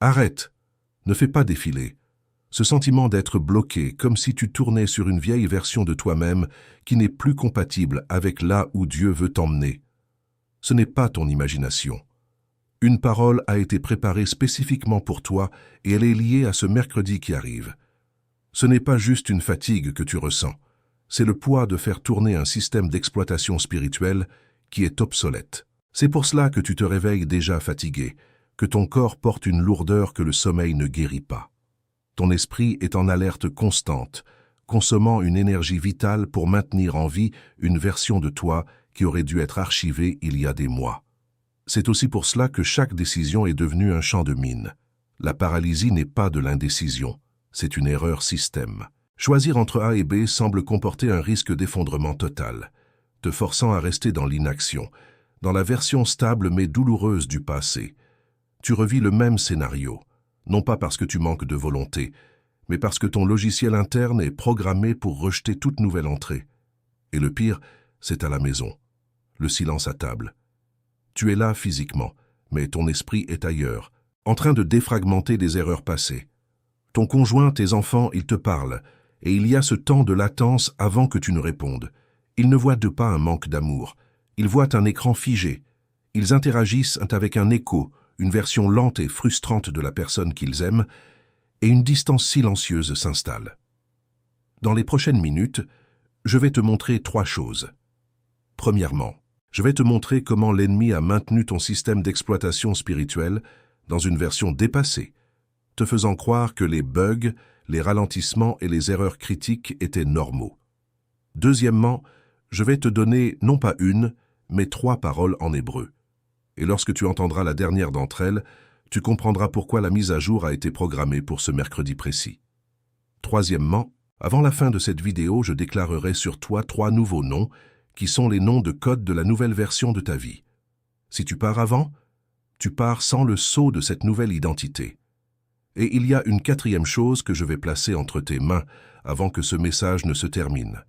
Arrête, ne fais pas défiler. Ce sentiment d'être bloqué, comme si tu tournais sur une vieille version de toi-même qui n'est plus compatible avec là où Dieu veut t'emmener. Ce n'est pas ton imagination. Une parole a été préparée spécifiquement pour toi et elle est liée à ce mercredi qui arrive. Ce n'est pas juste une fatigue que tu ressens, c'est le poids de faire tourner un système d'exploitation spirituelle qui est obsolète. C'est pour cela que tu te réveilles déjà fatigué, que ton corps porte une lourdeur que le sommeil ne guérit pas. Ton esprit est en alerte constante, consommant une énergie vitale pour maintenir en vie une version de toi qui aurait dû être archivée il y a des mois. C'est aussi pour cela que chaque décision est devenue un champ de mine. La paralysie n'est pas de l'indécision, c'est une erreur système. Choisir entre A et B semble comporter un risque d'effondrement total, te forçant à rester dans l'inaction, dans la version stable mais douloureuse du passé. Tu revis le même scénario, non pas parce que tu manques de volonté, mais parce que ton logiciel interne est programmé pour rejeter toute nouvelle entrée. Et le pire, c'est à la maison. Le silence à table. Tu es là physiquement, mais ton esprit est ailleurs, en train de défragmenter des erreurs passées. Ton conjoint, tes enfants, ils te parlent, et il y a ce temps de latence avant que tu ne répondes. Ils ne voient pas un manque d'amour, ils voient un écran figé. Ils interagissent avec un écho, une version lente et frustrante de la personne qu'ils aiment, et une distance silencieuse s'installe. Dans les prochaines minutes, je vais te montrer 3 choses. Premièrement, je vais te montrer comment l'ennemi a maintenu ton système d'exploitation spirituelle dans une version dépassée, te faisant croire que les bugs, les ralentissements et les erreurs critiques étaient normaux. Deuxièmement, je vais te donner non pas une, mais 3 paroles en hébreu. Et lorsque tu entendras la dernière d'entre elles, tu comprendras pourquoi la mise à jour a été programmée pour ce mercredi précis. Troisièmement, avant la fin de cette vidéo, je déclarerai sur toi 3 nouveaux noms qui sont les noms de code de la nouvelle version de ta vie. Si tu pars avant, tu pars sans le sceau de cette nouvelle identité. Et il y a une 4e chose que je vais placer entre tes mains avant que ce message ne se termine.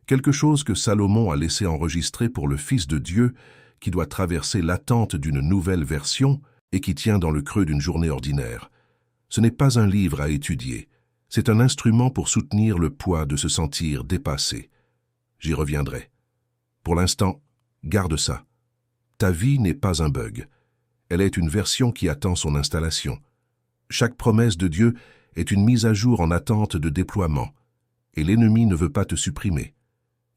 Quelque chose que Salomon a laissé enregistrer pour le Fils de Dieu qui doit traverser l'attente d'une nouvelle version et qui tient dans le creux d'une journée ordinaire. Ce n'est pas un livre à étudier, c'est un instrument pour soutenir le poids de se sentir dépassé. J'y reviendrai. Pour l'instant, garde ça. Ta vie n'est pas un bug. Elle est une version qui attend son installation. Chaque promesse de Dieu est une mise à jour en attente de déploiement. Et l'ennemi ne veut pas te supprimer.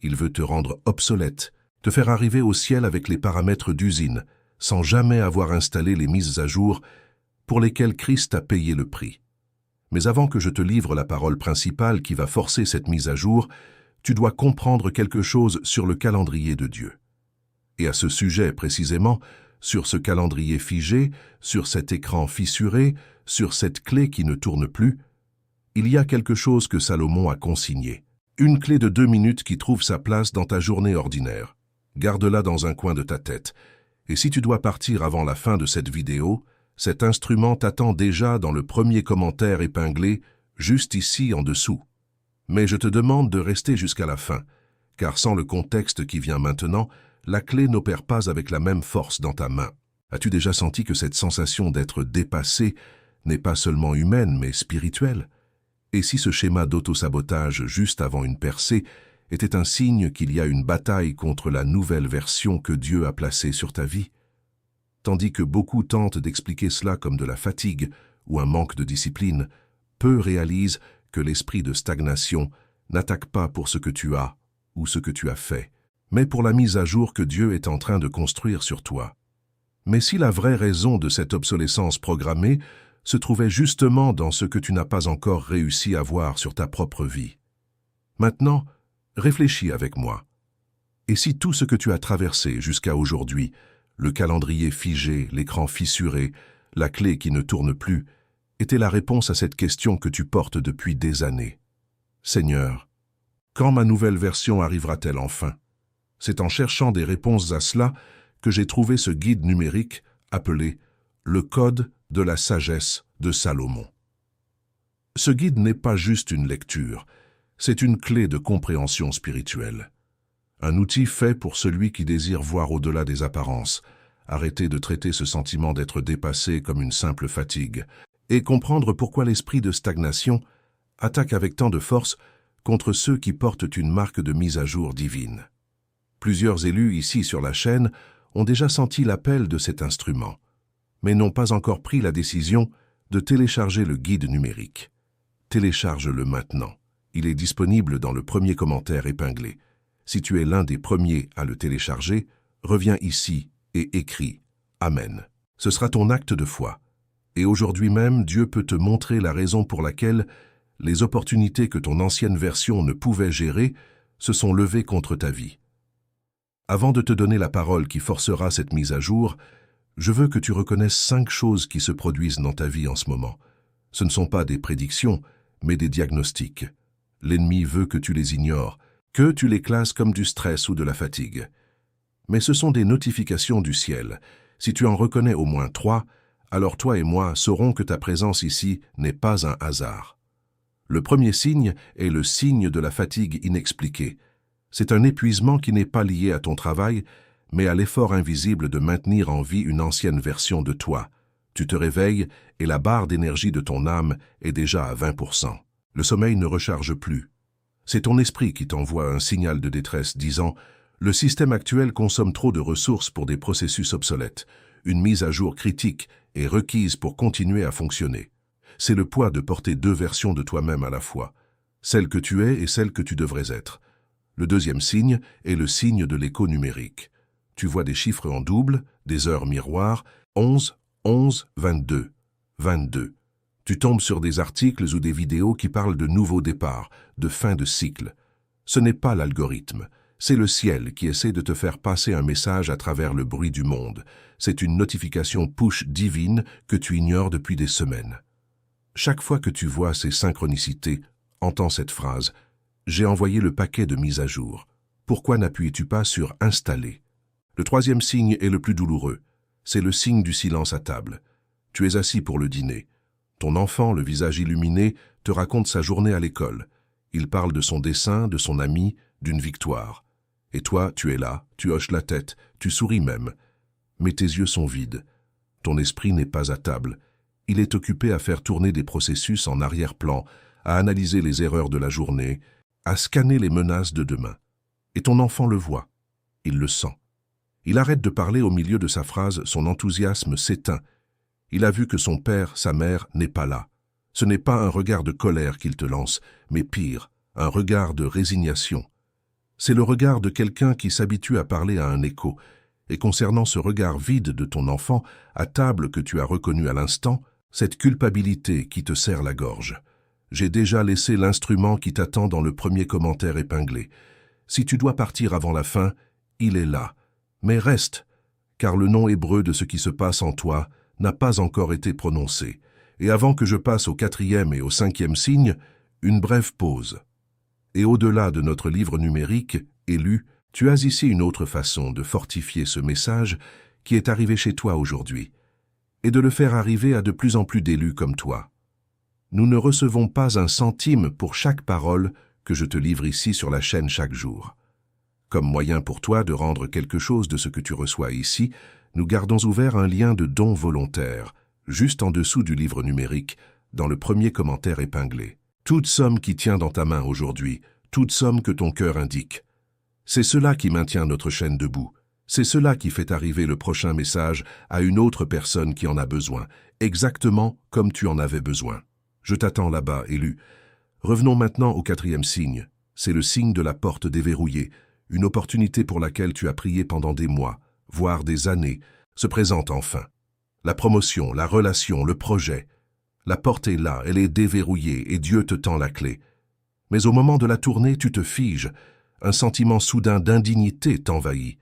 Il veut te rendre obsolète, te faire arriver au ciel avec les paramètres d'usine, sans jamais avoir installé les mises à jour pour lesquelles Christ a payé le prix. Mais avant que je te livre la parole principale qui va forcer cette mise à jour, tu dois comprendre quelque chose sur le calendrier de Dieu. Et à ce sujet précisément, sur ce calendrier figé, sur cet écran fissuré, sur cette clé qui ne tourne plus, il y a quelque chose que Salomon a consigné. Une clé de 2 minutes qui trouve sa place dans ta journée ordinaire. Garde-la dans un coin de ta tête. Et si tu dois partir avant la fin de cette vidéo, cet instrument t'attend déjà dans le premier commentaire épinglé, juste ici en dessous. Mais je te demande de rester jusqu'à la fin, car sans le contexte qui vient maintenant, la clé n'opère pas avec la même force dans ta main. As-tu déjà senti que cette sensation d'être dépassé n'est pas seulement humaine, mais spirituelle? Et si ce schéma d'autosabotage juste avant une percée était un signe qu'il y a une bataille contre la nouvelle version que Dieu a placée sur ta vie? Tandis que beaucoup tentent d'expliquer cela comme de la fatigue ou un manque de discipline, peu réalisent que l'esprit de stagnation n'attaque pas pour ce que tu as ou ce que tu as fait, mais pour la mise à jour que Dieu est en train de construire sur toi. Mais si la vraie raison de cette obsolescence programmée se trouvait justement dans ce que tu n'as pas encore réussi à voir sur ta propre vie. Maintenant, réfléchis avec moi. Et si tout ce que tu as traversé jusqu'à aujourd'hui, le calendrier figé, l'écran fissuré, la clé qui ne tourne plus, était la réponse à cette question que tu portes depuis des années? Seigneur, quand ma nouvelle version arrivera-t-elle enfin? C'est en cherchant des réponses à cela que j'ai trouvé ce guide numérique appelé « Le Code de la sagesse de Salomon ». Ce guide n'est pas juste une lecture, c'est une clé de compréhension spirituelle. Un outil fait pour celui qui désire voir au-delà des apparences, arrêter de traiter ce sentiment d'être dépassé comme une simple fatigue, et comprendre pourquoi l'esprit de stagnation attaque avec tant de force contre ceux qui portent une marque de mise à jour divine. Plusieurs élus ici sur la chaîne ont déjà senti l'appel de cet instrument, mais n'ont pas encore pris la décision de télécharger le guide numérique. Télécharge-le maintenant. Il est disponible dans le premier commentaire épinglé. Si tu es l'un des premiers à le télécharger, reviens ici et écris « Amen ». Ce sera ton acte de foi. Et aujourd'hui même, Dieu peut te montrer la raison pour laquelle les opportunités que ton ancienne version ne pouvait gérer se sont levées contre ta vie. Avant de te donner la parole qui forcera cette mise à jour, je veux que tu reconnaisses 5 choses qui se produisent dans ta vie en ce moment. Ce ne sont pas des prédictions, mais des diagnostics. L'ennemi veut que tu les ignores, que tu les classes comme du stress ou de la fatigue. Mais ce sont des notifications du ciel. Si tu en reconnais au moins 3, alors toi et moi saurons que ta présence ici n'est pas un hasard. Le premier signe est le signe de la fatigue inexpliquée. C'est un épuisement qui n'est pas lié à ton travail, mais à l'effort invisible de maintenir en vie une ancienne version de toi. Tu te réveilles et la barre d'énergie de ton âme est déjà à 20%. Le sommeil ne recharge plus. C'est ton esprit qui t'envoie un signal de détresse disant « Le système actuel consomme trop de ressources pour des processus obsolètes. Une mise à jour critique est requise pour continuer à fonctionner. » C'est le poids de porter 2 versions de toi-même à la fois, celle que tu es et celle que tu devrais être. Le deuxième signe est le signe de l'écho numérique. Tu vois des chiffres en double, des heures miroirs, 11, 11, 22, 22. Tu tombes sur des articles ou des vidéos qui parlent de nouveaux départs, de fin de cycle. Ce n'est pas l'algorithme, c'est le ciel qui essaie de te faire passer un message à travers le bruit du monde. C'est une notification push divine que tu ignores depuis des semaines. Chaque fois que tu vois ces synchronicités, entends cette phrase « J'ai envoyé le paquet de mise à jour. Pourquoi n'appuies-tu pas sur « Installer » » Le troisième signe est le plus douloureux. C'est le signe du silence à table. Tu es assis pour le dîner. Ton enfant, le visage illuminé, te raconte sa journée à l'école. Il parle de son dessin, de son ami, d'une victoire. Et toi, tu es là, tu hoches la tête, tu souris même. Mais tes yeux sont vides. Ton esprit n'est pas à table. Il est occupé à faire tourner des processus en arrière-plan, à analyser les erreurs de la journée, à scanner les menaces de demain. Et ton enfant le voit. Il le sent. Il arrête de parler au milieu de sa phrase, son enthousiasme s'éteint. Il a vu que son père, sa mère, n'est pas là. Ce n'est pas un regard de colère qu'il te lance, mais pire, un regard de résignation. C'est le regard de quelqu'un qui s'habitue à parler à un écho. Et concernant ce regard vide de ton enfant, à table que tu as reconnu à l'instant, cette culpabilité qui te serre la gorge. J'ai déjà laissé l'instrument qui t'attend dans le premier commentaire épinglé. Si tu dois partir avant la fin, il est là. Mais reste, car le nom hébreu de ce qui se passe en toi n'a pas encore été prononcé. Et avant que je passe au 4e et au 5e signe, une brève pause. Et au-delà de notre livre numérique, élu, tu as ici une autre façon de fortifier ce message qui est arrivé chez toi aujourd'hui, et de le faire arriver à de plus en plus d'élus comme toi. Nous ne recevons pas un centime pour chaque parole que je te livre ici sur la chaîne chaque jour. Comme moyen pour toi de rendre quelque chose de ce que tu reçois ici, nous gardons ouvert un lien de don volontaire, juste en dessous du livre numérique, dans le premier commentaire épinglé. Toute somme qui tient dans ta main aujourd'hui, toute somme que ton cœur indique. C'est cela qui maintient notre chaîne debout. C'est cela qui fait arriver le prochain message à une autre personne qui en a besoin, exactement comme tu en avais besoin. Je t'attends là-bas, élu. Revenons maintenant au 4e signe. C'est le signe de la porte déverrouillée, une opportunité pour laquelle tu as prié pendant des mois, voire des années, se présente enfin. La promotion, la relation, le projet. La porte est là, elle est déverrouillée et Dieu te tend la clé. Mais au moment de la tournée, tu te figes. Un sentiment soudain d'indignité t'envahit.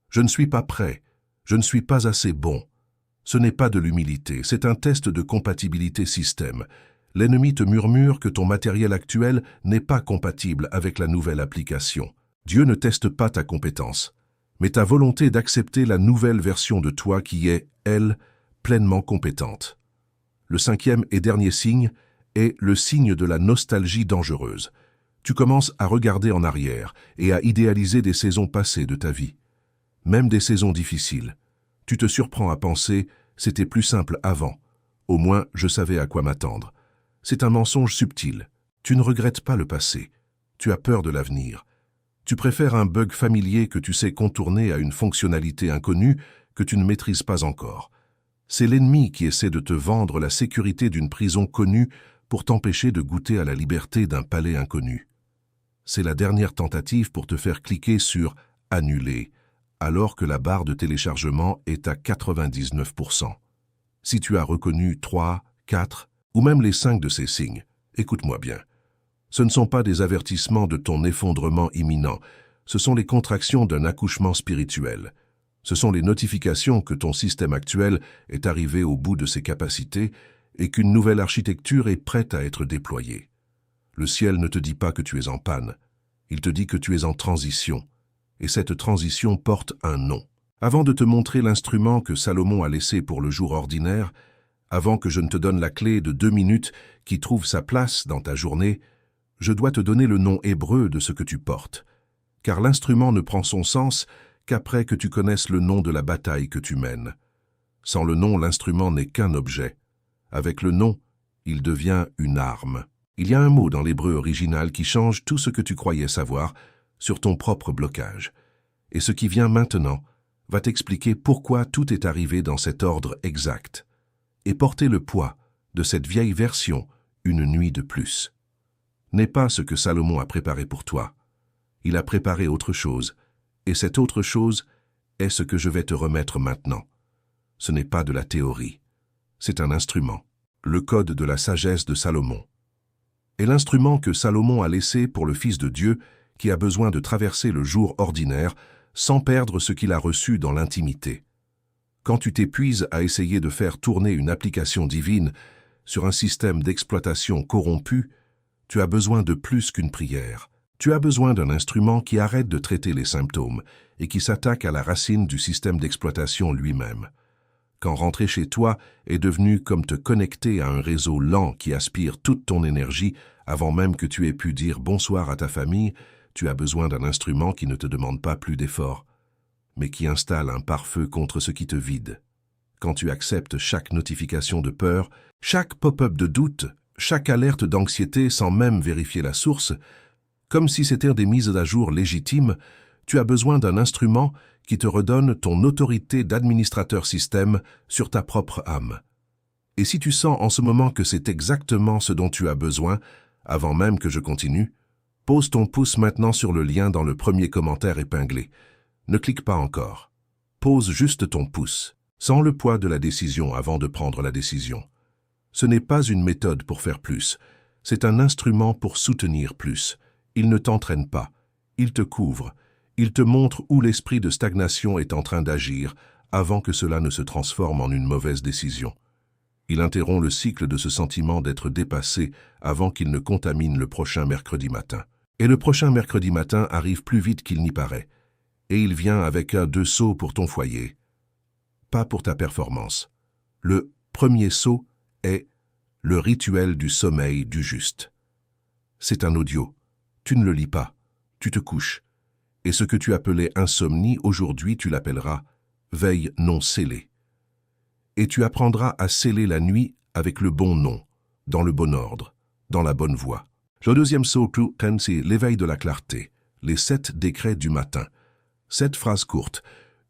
Je ne suis pas prêt, je ne suis pas assez bon. Ce n'est pas de l'humilité, c'est un test de compatibilité système. L'ennemi te murmure que ton matériel actuel n'est pas compatible avec la nouvelle application. Dieu ne teste pas ta compétence, mais ta volonté d'accepter la nouvelle version de toi qui est, elle, pleinement compétente. Le 5e et dernier signe est le signe de la nostalgie dangereuse. Tu commences à regarder en arrière et à idéaliser des saisons passées de ta vie, même des saisons difficiles. Tu te surprends à penser « c'était plus simple avant ». Au moins, je savais à quoi m'attendre. C'est un mensonge subtil. Tu ne regrettes pas le passé. Tu as peur de l'avenir. Tu préfères un bug familier que tu sais contourner à une fonctionnalité inconnue que tu ne maîtrises pas encore. C'est l'ennemi qui essaie de te vendre la sécurité d'une prison connue pour t'empêcher de goûter à la liberté d'un palais inconnu. C'est la dernière tentative pour te faire cliquer sur « Annuler », alors que la barre de téléchargement est à 99%. Si tu as reconnu 3, 4 ou même les 5 de ces signes, écoute-moi bien. Ce ne sont pas des avertissements de ton effondrement imminent, ce sont les contractions d'un accouchement spirituel. Ce sont les notifications que ton système actuel est arrivé au bout de ses capacités et qu'une nouvelle architecture est prête à être déployée. Le ciel ne te dit pas que tu es en panne, il te dit que tu es en transition, et cette transition porte un nom. Avant de te montrer l'instrument que Salomon a laissé pour le jour ordinaire, avant que je ne te donne la clé de 2 minutes qui trouve sa place dans ta journée, je dois te donner le nom hébreu de ce que tu portes, car l'instrument ne prend son sens qu'après que tu connaisses le nom de la bataille que tu mènes. Sans le nom, l'instrument n'est qu'un objet. Avec le nom, il devient une arme. Il y a un mot dans l'hébreu original qui change tout ce que tu croyais savoir sur ton propre blocage. Et ce qui vient maintenant va t'expliquer pourquoi tout est arrivé dans cet ordre exact, et porter le poids de cette vieille version une nuit de plus. N'est pas ce que Salomon a préparé pour toi. Il a préparé autre chose, et cette autre chose est ce que je vais te remettre maintenant. Ce n'est pas de la théorie, c'est un instrument, le code de la sagesse de Salomon. Et l'instrument que Salomon a laissé pour le Fils de Dieu qui a besoin de traverser le jour ordinaire sans perdre ce qu'il a reçu dans l'intimité. Quand tu t'épuises à essayer de faire tourner une application divine sur un système d'exploitation corrompu, tu as besoin de plus qu'une prière. Tu as besoin d'un instrument qui arrête de traiter les symptômes et qui s'attaque à la racine du système d'exploitation lui-même. Quand rentrer chez toi est devenu comme te connecter à un réseau lent qui aspire toute ton énergie avant même que tu aies pu dire bonsoir à ta famille, tu as besoin d'un instrument qui ne te demande pas plus d'efforts, mais qui installe un pare-feu contre ce qui te vide. Quand tu acceptes chaque notification de peur, chaque pop-up de doute, chaque alerte d'anxiété sans même vérifier la source, comme si c'était des mises à jour légitimes, tu as besoin d'un instrument qui te redonne ton autorité d'administrateur système sur ta propre âme. Et si tu sens en ce moment que c'est exactement ce dont tu as besoin, avant même que je continue, pose ton pouce maintenant sur le lien dans le premier commentaire épinglé. Ne clique pas encore. Pose juste ton pouce, sans le poids de la décision avant de prendre la décision. Ce n'est pas une méthode pour faire plus, c'est un instrument pour soutenir plus. Il ne t'entraîne pas, il te couvre, il te montre où l'esprit de stagnation est en train d'agir avant que cela ne se transforme en une mauvaise décision. Il interrompt le cycle de ce sentiment d'être dépassé avant qu'il ne contamine le prochain mercredi matin. Et le prochain mercredi matin arrive plus vite qu'il n'y paraît. Et il vient avec un 2 sauts pour ton foyer. Pas pour ta performance. Le premier saut est le rituel du sommeil du juste. C'est un audio. Tu ne le lis pas. Tu te couches. Et ce que tu appelais insomnie, aujourd'hui tu l'appelleras veille non scellée. Et tu apprendras à sceller la nuit avec le bon nom, dans le bon ordre, dans la bonne voie. Le deuxième saut, c'est l'éveil de la clarté, les 7 décrets du matin. 7 phrases courtes,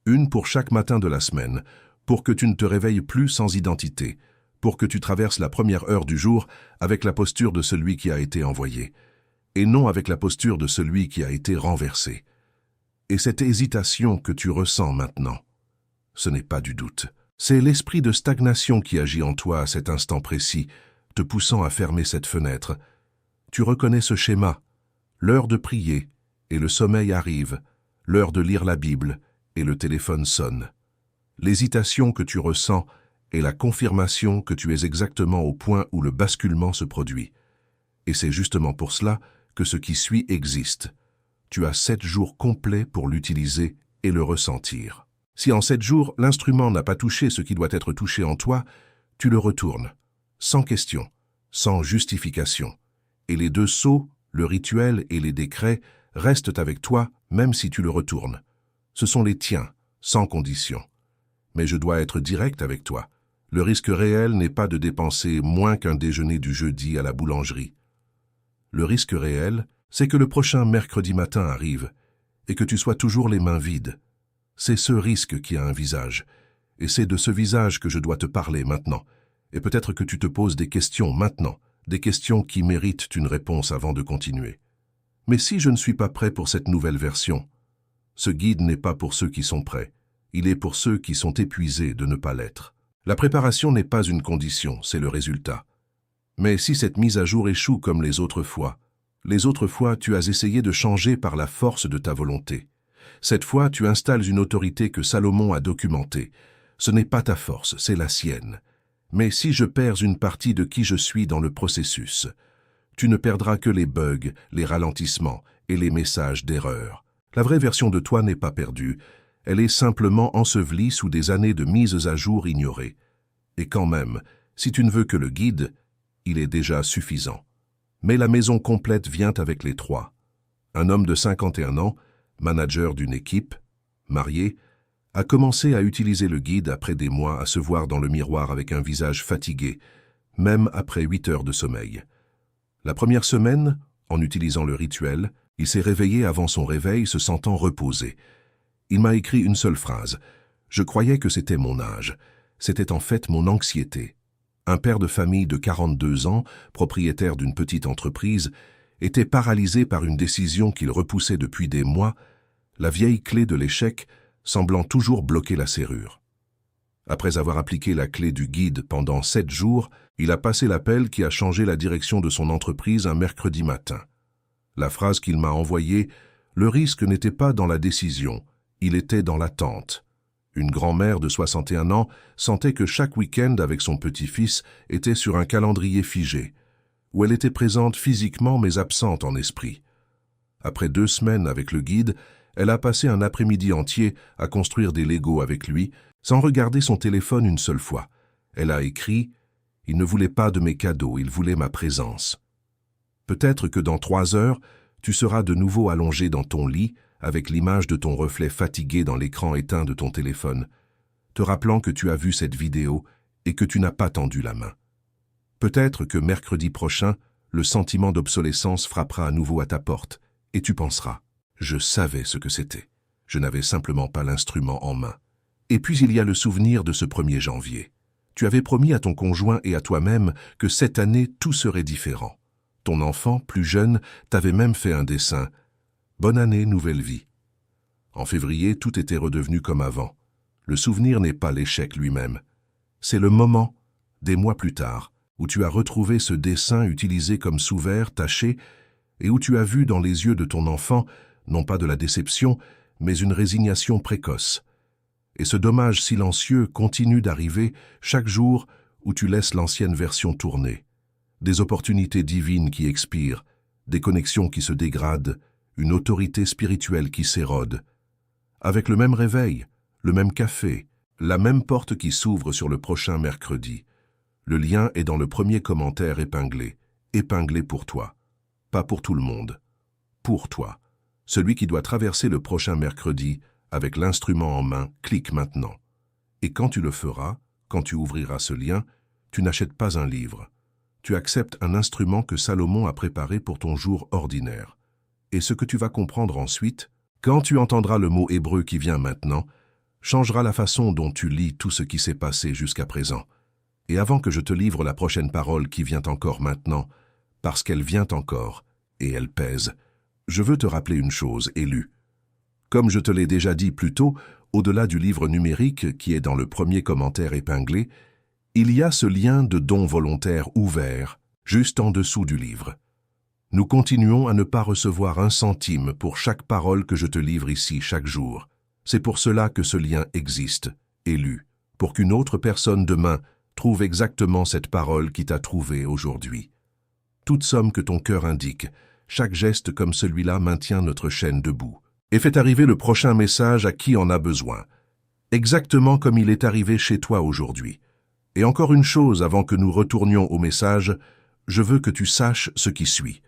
une pour chaque matin de la semaine, pour que tu ne te réveilles plus sans identité, pour que tu traverses la première heure du jour avec la posture de celui qui a été envoyé, et non avec la posture de celui qui a été renversé. Et cette hésitation que tu ressens maintenant, ce n'est pas du doute. C'est l'esprit de stagnation qui agit en toi à cet instant précis, te poussant à fermer cette fenêtre. Tu reconnais ce schéma. L'heure de prier, et le sommeil arrive. L'heure de lire la Bible, et le téléphone sonne. L'hésitation que tu ressens est la confirmation que tu es exactement au point où le basculement se produit. Et c'est justement pour cela que ce qui suit existe. Tu as 7 jours complets pour l'utiliser et le ressentir. Si en 7 jours, l'instrument n'a pas touché ce qui doit être touché en toi, tu le retournes, sans question, sans justification. Et les 2 sauts, le rituel et les décrets, restent avec toi même si tu le retournes. Ce sont les tiens, sans condition. Mais je dois être direct avec toi. Le risque réel n'est pas de dépenser moins qu'un déjeuner du jeudi à la boulangerie. Le risque réel, c'est que le prochain mercredi matin arrive et que tu sois toujours les mains vides. C'est ce risque qui a un visage, et c'est de ce visage que je dois te parler maintenant. Et peut-être que tu te poses des questions maintenant, des questions qui méritent une réponse avant de continuer. Mais si je ne suis pas prêt pour cette nouvelle version, ce guide n'est pas pour ceux qui sont prêts, il est pour ceux qui sont épuisés de ne pas l'être. La préparation n'est pas une condition, c'est le résultat. Mais si cette mise à jour échoue comme les autres fois, tu as essayé de changer par la force de ta volonté. Cette fois, tu installes une autorité que Salomon a documentée. Ce n'est pas ta force, c'est la sienne. Mais si je perds une partie de qui je suis dans le processus, tu ne perdras que les bugs, les ralentissements et les messages d'erreur. La vraie version de toi n'est pas perdue, elle est simplement ensevelie sous des années de mises à jour ignorées. Et quand même, si tu ne veux que le guide, il est déjà suffisant. Mais la maison complète vient avec les trois. Un homme de 51 ans, manager d'une équipe, marié, a commencé à utiliser le guide après des mois à se voir dans le miroir avec un visage fatigué, même après 8 heures de sommeil. La première semaine, en utilisant le rituel, il s'est réveillé avant son réveil se sentant reposé. Il m'a écrit une seule phrase. Je croyais que c'était mon âge. C'était en fait mon anxiété. Un père de famille de 42 ans, propriétaire d'une petite entreprise, était paralysé par une décision qu'il repoussait depuis des mois, la vieille clé de l'échec semblant toujours bloquer la serrure. Après avoir appliqué la clé du guide pendant 7 jours, il a passé l'appel qui a changé la direction de son entreprise un mercredi matin. La phrase qu'il m'a envoyée, le risque n'était pas dans la décision, il était dans l'attente. Une grand-mère de 61 ans sentait que chaque week-end avec son petit-fils était sur un calendrier figé, où elle était présente physiquement mais absente en esprit. Après 2 semaines avec le guide, elle a passé un après-midi entier à construire des Legos avec lui, sans regarder son téléphone une seule fois. Elle a écrit « Il ne voulait pas de mes cadeaux, il voulait ma présence ». Peut-être que dans 3 heures, tu seras de nouveau allongé dans ton lit, avec l'image de ton reflet fatigué dans l'écran éteint de ton téléphone, te rappelant que tu as vu cette vidéo et que tu n'as pas tendu la main. Peut-être que mercredi prochain, le sentiment d'obsolescence frappera à nouveau à ta porte, et tu penseras « Je savais ce que c'était. Je n'avais simplement pas l'instrument en main. » Et puis il y a le souvenir de ce 1er janvier. Tu avais promis à ton conjoint et à toi-même que cette année tout serait différent. Ton enfant, plus jeune, t'avait même fait un dessin. Bonne année, nouvelle vie. En février, tout était redevenu comme avant. Le souvenir n'est pas l'échec lui-même. C'est le moment, des mois plus tard, où tu as retrouvé ce dessin utilisé comme sous-vert, taché, et où tu as vu dans les yeux de ton enfant, non pas de la déception, mais une résignation précoce. Et ce dommage silencieux continue d'arriver chaque jour où tu laisses l'ancienne version tourner. Des opportunités divines qui expirent, des connexions qui se dégradent, une autorité spirituelle qui s'érode. Avec le même réveil, le même café, la même porte qui s'ouvre sur le prochain mercredi. Le lien est dans le premier commentaire épinglé pour toi. Pas pour tout le monde. Pour toi. Celui qui doit traverser le prochain mercredi avec l'instrument en main, clique maintenant. Et quand tu le feras, quand tu ouvriras ce lien, tu n'achètes pas un livre. Tu acceptes un instrument que Salomon a préparé pour ton jour ordinaire. Et ce que tu vas comprendre ensuite, quand tu entendras le mot hébreu qui vient maintenant, changera la façon dont tu lis tout ce qui s'est passé jusqu'à présent. Et avant que je te livre la prochaine parole qui vient encore maintenant, parce qu'elle vient encore, et elle pèse, je veux te rappeler une chose, Élu. Comme je te l'ai déjà dit plus tôt, au-delà du livre numérique qui est dans le premier commentaire épinglé, il y a ce lien de don volontaire ouvert, juste en dessous du livre. Nous continuons à ne pas recevoir un centime pour chaque parole que je te livre ici chaque jour. C'est pour cela que ce lien existe, Élu, pour qu'une autre personne demain trouve exactement cette parole qui t'a trouvé aujourd'hui. Toute somme que ton cœur indique, chaque geste comme celui-là maintient notre chaîne debout et fait arriver le prochain message à qui en a besoin, exactement comme il est arrivé chez toi aujourd'hui. Et encore une chose avant que nous retournions au message, je veux que tu saches ce qui suit.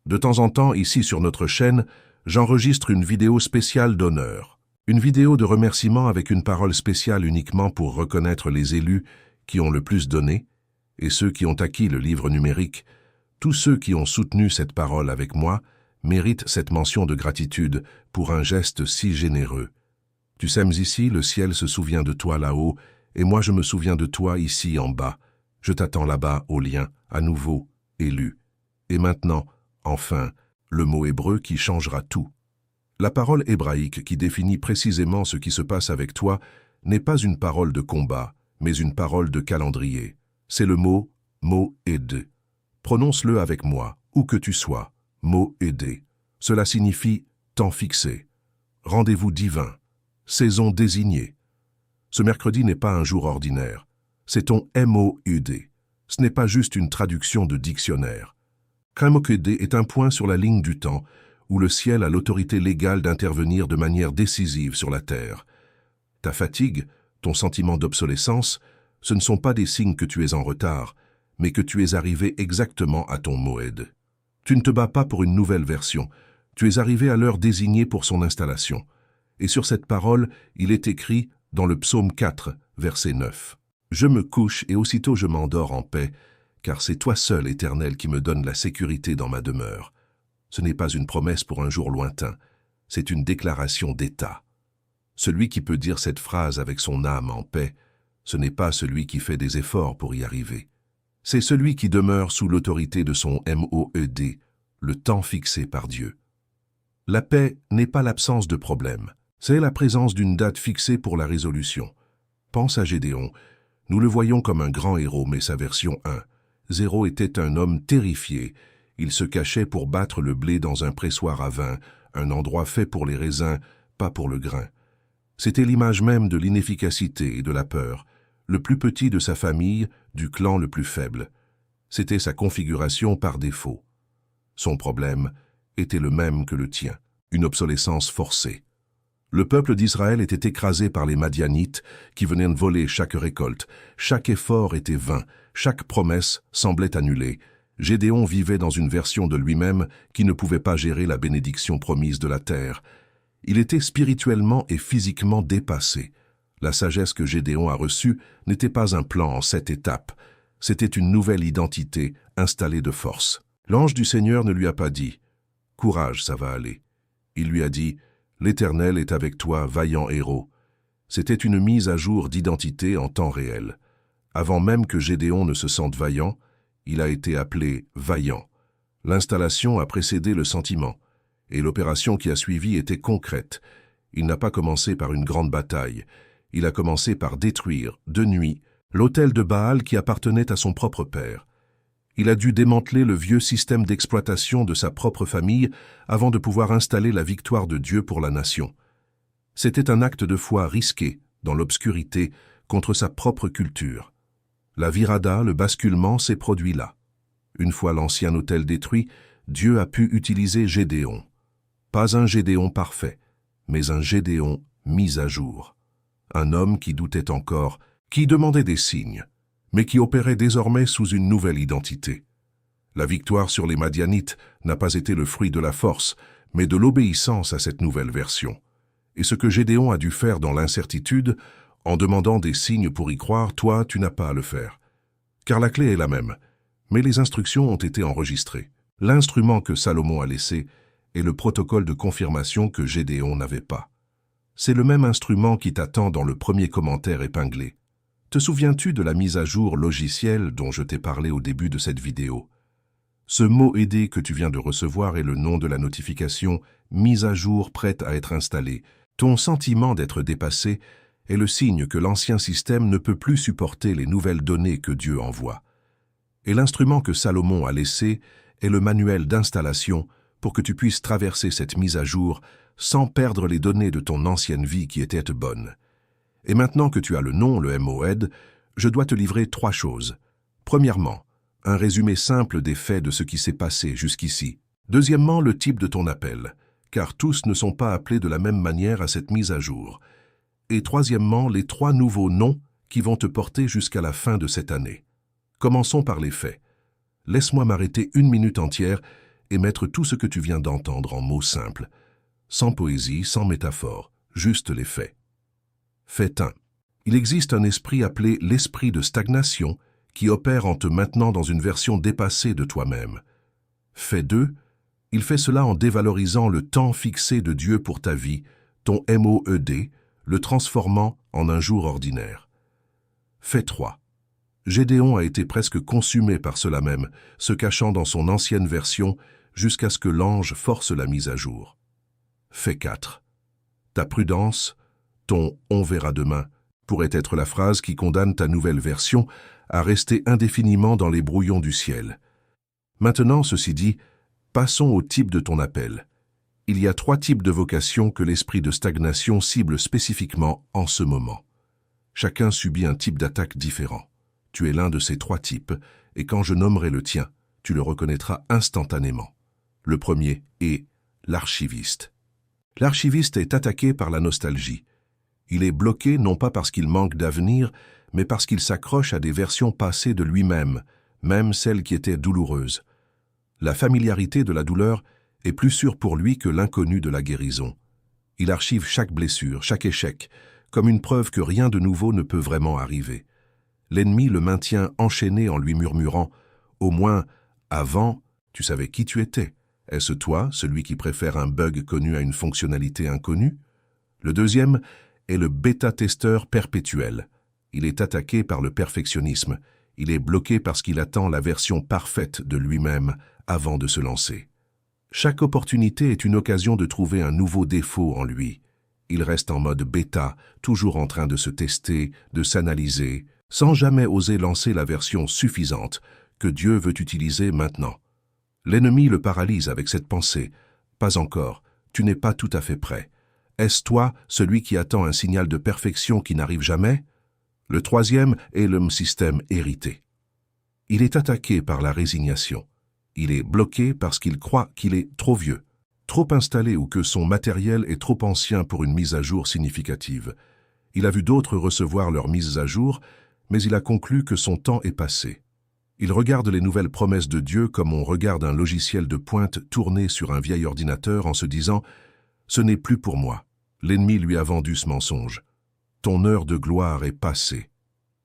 De temps en temps, ici sur notre chaîne, j'enregistre une vidéo spéciale d'honneur. Une vidéo de remerciement avec une parole spéciale uniquement pour reconnaître les élus qui ont le plus donné et ceux qui ont acquis le livre numérique. Tous ceux qui ont soutenu cette parole avec moi méritent cette mention de gratitude pour un geste si généreux. Tu sèmes ici, le ciel se souvient de toi là-haut, et moi je me souviens de toi ici en bas. Je t'attends là-bas au lien, à nouveau, élu. Et maintenant, enfin, le mot hébreu qui changera tout. La parole hébraïque qui définit précisément ce qui se passe avec toi n'est pas une parole de combat, mais une parole de calendrier. C'est le mot « moed ». Prononce-le avec moi, où que tu sois, « moed ». Cela signifie « temps fixé », rendez-vous divin, saison désignée. Ce mercredi n'est pas un jour ordinaire, c'est ton MOUD. Ce n'est pas juste une traduction de dictionnaire. MOUD est un point sur la ligne du temps où le ciel a l'autorité légale d'intervenir de manière décisive sur la terre. Ta fatigue, ton sentiment d'obsolescence, ce ne sont pas des signes que tu es en retard, mais que tu es arrivé exactement à ton moed. Tu ne te bats pas pour une nouvelle version, tu es arrivé à l'heure désignée pour son installation. Et sur cette parole, il est écrit dans le psaume 4, verset 9. « Je me couche et aussitôt je m'endors en paix, car c'est toi seul, Éternel, qui me donne la sécurité dans ma demeure. » Ce n'est pas une promesse pour un jour lointain, c'est une déclaration d'état. Celui qui peut dire cette phrase avec son âme en paix, ce n'est pas celui qui fait des efforts pour y arriver. C'est celui qui demeure sous l'autorité de son MOED, le temps fixé par Dieu. La paix n'est pas l'absence de problème, c'est la présence d'une date fixée pour la résolution. Pense à Gédéon. Nous le voyons comme un grand héros, mais sa version 1. Zéro était un homme terrifié. Il se cachait pour battre le blé dans un pressoir à vin, un endroit fait pour les raisins, pas pour le grain. C'était l'image même de l'inefficacité et de la peur, le plus petit de sa famille, du clan le plus faible. C'était sa configuration par défaut. Son problème était le même que le tien, une obsolescence forcée. Le peuple d'Israël était écrasé par les Madianites qui venaient de voler chaque récolte. Chaque effort était vain, chaque promesse semblait annulée. Gédéon vivait dans une version de lui-même qui ne pouvait pas gérer la bénédiction promise de la terre. Il était spirituellement et physiquement dépassé. La sagesse que Gédéon a reçue n'était pas un plan en 7 étapes. C'était une nouvelle identité installée de force. L'ange du Seigneur ne lui a pas dit « Courage, ça va aller ». Il lui a dit « L'Éternel est avec toi, vaillant héros ». C'était une mise à jour d'identité en temps réel. Avant même que Gédéon ne se sente vaillant, il a été appelé vaillant. L'installation a précédé le sentiment, et l'opération qui a suivi était concrète. Il n'a pas commencé par une grande bataille. Il a commencé par détruire, de nuit, l'autel de Baal qui appartenait à son propre père. Il a dû démanteler le vieux système d'exploitation de sa propre famille avant de pouvoir installer la victoire de Dieu pour la nation. C'était un acte de foi risqué, dans l'obscurité, contre sa propre culture. La virada, le basculement, s'est produit là. Une fois l'ancien autel détruit, Dieu a pu utiliser Gédéon. Pas un Gédéon parfait, mais un Gédéon mis à jour. Un homme qui doutait encore, qui demandait des signes, mais qui opérait désormais sous une nouvelle identité. La victoire sur les Madianites n'a pas été le fruit de la force, mais de l'obéissance à cette nouvelle version. Et ce que Gédéon a dû faire dans l'incertitude, en demandant des signes pour y croire, toi, tu n'as pas à le faire. Car la clé est la même, mais les instructions ont été enregistrées. L'instrument que Salomon a laissé est le protocole de confirmation que Gédéon n'avait pas. C'est le même instrument qui t'attend dans le premier commentaire épinglé. Te souviens-tu de la mise à jour logicielle dont je t'ai parlé au début de cette vidéo? Ce mot aidé que tu viens de recevoir est le nom de la notification « Mise à jour prête à être installée ». Ton sentiment d'être dépassé est le signe que l'ancien système ne peut plus supporter les nouvelles données que Dieu envoie. Et l'instrument que Salomon a laissé est le manuel d'installation pour que tu puisses traverser cette mise à jour sans perdre les données de ton ancienne vie qui étaient bonnes. Et maintenant que tu as le nom, le MOED, je dois te livrer 3 choses. Premièrement, un résumé simple des faits de ce qui s'est passé jusqu'ici. Deuxièmement, le type de ton appel, car tous ne sont pas appelés de la même manière à cette mise à jour. Et troisièmement, les 3 nouveaux noms qui vont te porter jusqu'à la fin de cette année. Commençons par les faits. Laisse-moi m'arrêter 1 minute entière et mettre tout ce que tu viens d'entendre en mots simples. Sans poésie, sans métaphore, juste les faits. Fait 1. Il existe un esprit appelé l'esprit de stagnation qui opère en te maintenant dans une version dépassée de toi-même. Fait 2. Il fait cela en dévalorisant le temps fixé de Dieu pour ta vie, ton MOED, le transformant en un jour ordinaire. Fait 3. Gédéon a été presque consumé par cela même, se cachant dans son ancienne version jusqu'à ce que l'ange force la mise à jour. Fait 4. Ta prudence, ton « on verra demain » pourrait être la phrase qui condamne ta nouvelle version à rester indéfiniment dans les brouillons du ciel. Maintenant, ceci dit, passons au type de ton appel. Il y a 3 types de vocations que l'esprit de stagnation cible spécifiquement en ce moment. Chacun subit un type d'attaque différent. Tu es l'un de ces 3 types, et quand je nommerai le tien, tu le reconnaîtras instantanément. Le premier est l'archiviste. L'archiviste est attaqué par la nostalgie. Il est bloqué non pas parce qu'il manque d'avenir, mais parce qu'il s'accroche à des versions passées de lui-même, même celles qui étaient douloureuses. La familiarité de la douleur est plus sûre pour lui que l'inconnu de la guérison. Il archive chaque blessure, chaque échec, comme une preuve que rien de nouveau ne peut vraiment arriver. L'ennemi le maintient enchaîné en lui murmurant « Au moins, avant, tu savais qui tu étais. Est-ce toi, celui qui préfère un bug connu à une fonctionnalité inconnue ?» Le deuxième est le bêta-testeur perpétuel. Il est attaqué par le perfectionnisme. Il est bloqué parce qu'il attend la version parfaite de lui-même avant de se lancer. Chaque opportunité est une occasion de trouver un nouveau défaut en lui. Il reste en mode bêta, toujours en train de se tester, de s'analyser, sans jamais oser lancer la version suffisante que Dieu veut utiliser maintenant. L'ennemi le paralyse avec cette pensée. Pas encore, tu n'es pas tout à fait prêt. Est-ce toi, celui qui attend un signal de perfection qui n'arrive jamais? Le troisième est le système hérité. Il est attaqué par la résignation. Il est bloqué parce qu'il croit qu'il est trop vieux, trop installé ou que son matériel est trop ancien pour une mise à jour significative. Il a vu d'autres recevoir leurs mises à jour, mais il a conclu que son temps est passé. Il regarde les nouvelles promesses de Dieu comme on regarde un logiciel de pointe tourné sur un vieil ordinateur en se disant « Ce n'est plus pour moi ». L'ennemi lui a vendu ce mensonge. Ton heure de gloire est passée.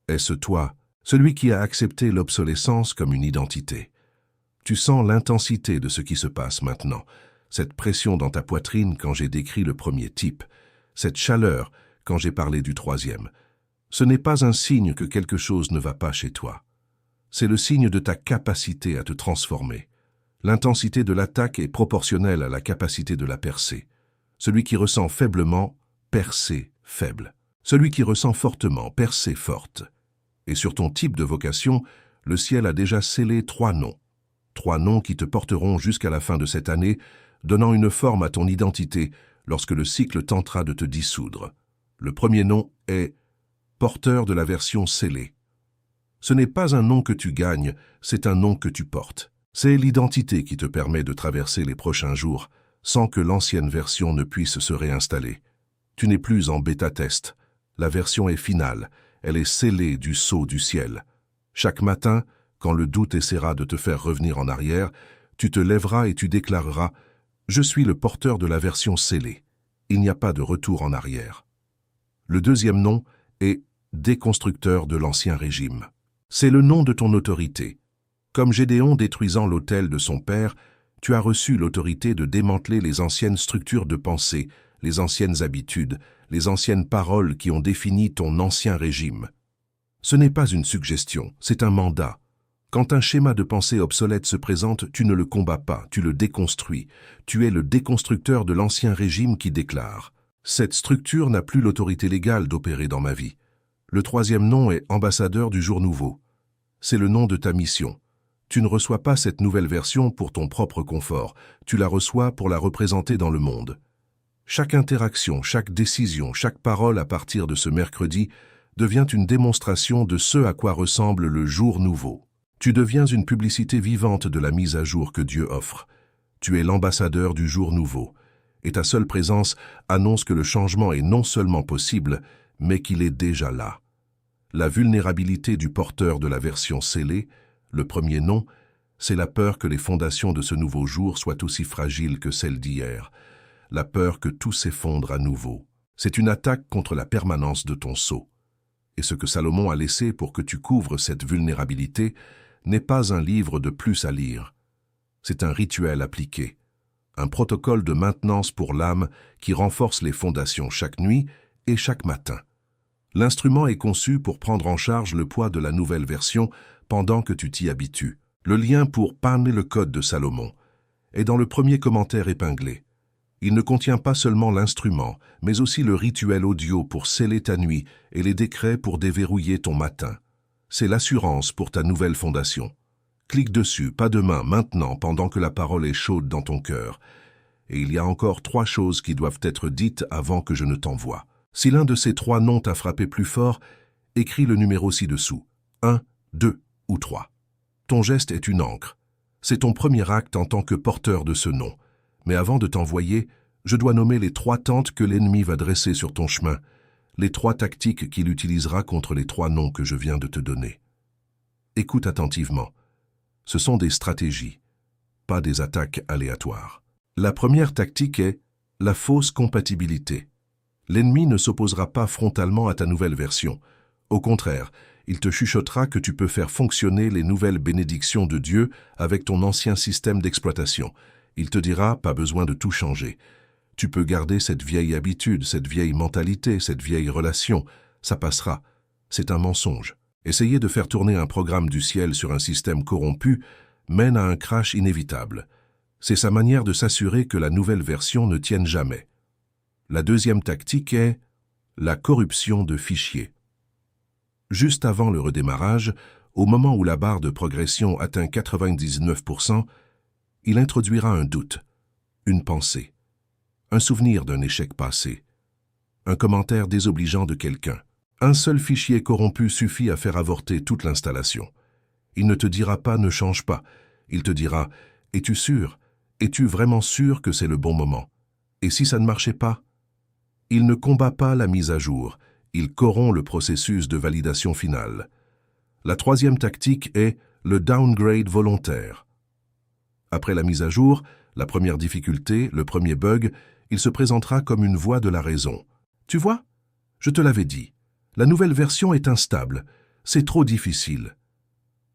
Est-ce toi, celui qui a accepté l'obsolescence comme une identité? Tu sens l'intensité de ce qui se passe maintenant, cette pression dans ta poitrine quand j'ai décrit le premier type, cette chaleur quand j'ai parlé du troisième. Ce n'est pas un signe que quelque chose ne va pas chez toi. C'est le signe de ta capacité à te transformer. L'intensité de l'attaque est proportionnelle à la capacité de la percer. Celui qui ressent faiblement, percer faible. Celui qui ressent fortement, percer forte. Et sur ton type de vocation, le ciel a déjà scellé 3 noms. 3 noms qui te porteront jusqu'à la fin de cette année, donnant une forme à ton identité lorsque le cycle tentera de te dissoudre. Le premier nom est porteur de la version scellée. Ce n'est pas un nom que tu gagnes, c'est un nom que tu portes. C'est l'identité qui te permet de traverser les prochains jours sans que l'ancienne version ne puisse se réinstaller. Tu n'es plus en bêta-test. La version est finale, elle est scellée du sceau du ciel. Chaque matin, quand le doute essaiera de te faire revenir en arrière, tu te lèveras et tu déclareras « Je suis le porteur de la version scellée. Il n'y a pas de retour en arrière. » Le deuxième nom est « déconstructeur de l'ancien régime ». C'est le nom de ton autorité. Comme Gédéon détruisant l'autel de son père, tu as reçu l'autorité de démanteler les anciennes structures de pensée, les anciennes habitudes, les anciennes paroles qui ont défini ton ancien régime. Ce n'est pas une suggestion, c'est un mandat. Quand un schéma de pensée obsolète se présente, tu ne le combats pas, tu le déconstruis. Tu es le déconstructeur de l'ancien régime qui déclare « Cette structure n'a plus l'autorité légale d'opérer dans ma vie ». Le troisième nom est ambassadeur du jour nouveau. C'est le nom de ta mission. Tu ne reçois pas cette nouvelle version pour ton propre confort, tu la reçois pour la représenter dans le monde. Chaque interaction, chaque décision, chaque parole à partir de ce mercredi devient une démonstration de ce à quoi ressemble le jour nouveau. Tu deviens une publicité vivante de la mise à jour que Dieu offre. Tu es l'ambassadeur du jour nouveau, et ta seule présence annonce que le changement est non seulement possible, mais qu'il est déjà là. La vulnérabilité du porteur de la version scellée, le premier nom, c'est la peur que les fondations de ce nouveau jour soient aussi fragiles que celles d'hier, la peur que tout s'effondre à nouveau. C'est une attaque contre la permanence de ton sceau. Et ce que Salomon a laissé pour que tu couvres cette vulnérabilité n'est pas un livre de plus à lire. C'est un rituel appliqué, un protocole de maintenance pour l'âme qui renforce les fondations chaque nuit et chaque matin. L'instrument est conçu pour prendre en charge le poids de la nouvelle version pendant que tu t'y habitues. Le lien pour parler le code de Salomon est dans le premier commentaire épinglé. Il ne contient pas seulement l'instrument, mais aussi le rituel audio pour sceller ta nuit et les décrets pour déverrouiller ton matin. C'est l'assurance pour ta nouvelle fondation. Clique dessus, pas demain, maintenant, pendant que la parole est chaude dans ton cœur. Et il y a encore 3 choses qui doivent être dites avant que je ne t'envoie. Si l'un de ces 3 noms t'a frappé plus fort, écris le numéro ci-dessous. 1, 2 ou 3. Ton geste est une encre. C'est ton premier acte en tant que porteur de ce nom. Mais avant de t'envoyer, je dois nommer les 3 tentes que l'ennemi va dresser sur ton chemin, les 3 tactiques qu'il utilisera contre les 3 noms que je viens de te donner. Écoute attentivement. Ce sont des stratégies, pas des attaques aléatoires. La première tactique est la fausse compatibilité. L'ennemi ne s'opposera pas frontalement à ta nouvelle version. Au contraire, il te chuchotera que tu peux faire fonctionner les nouvelles bénédictions de Dieu avec ton ancien système d'exploitation. Il te dira, pas besoin de tout changer. Tu peux garder cette vieille habitude, cette vieille mentalité, cette vieille relation. Ça passera. C'est un mensonge. Essayer de faire tourner un programme du ciel sur un système corrompu mène à un crash inévitable. C'est sa manière de s'assurer que la nouvelle version ne tienne jamais. La deuxième tactique est la corruption de fichiers. Juste avant le redémarrage, au moment où la barre de progression atteint 99%, il introduira un doute, une pensée, un souvenir d'un échec passé, un commentaire désobligeant de quelqu'un. Un seul fichier corrompu suffit à faire avorter toute l'installation. Il ne te dira pas « ne change pas ». Il te dira « es-tu sûr? Es-tu vraiment sûr que c'est le bon moment ?» Et si ça ne marchait pas? Il ne combat pas la mise à jour, il corrompt le processus de validation finale. La troisième tactique est le downgrade volontaire. Après la mise à jour, la première difficulté, le premier bug, il se présentera comme une voix de la raison. Tu vois? Je te l'avais dit. La nouvelle version est instable. C'est trop difficile.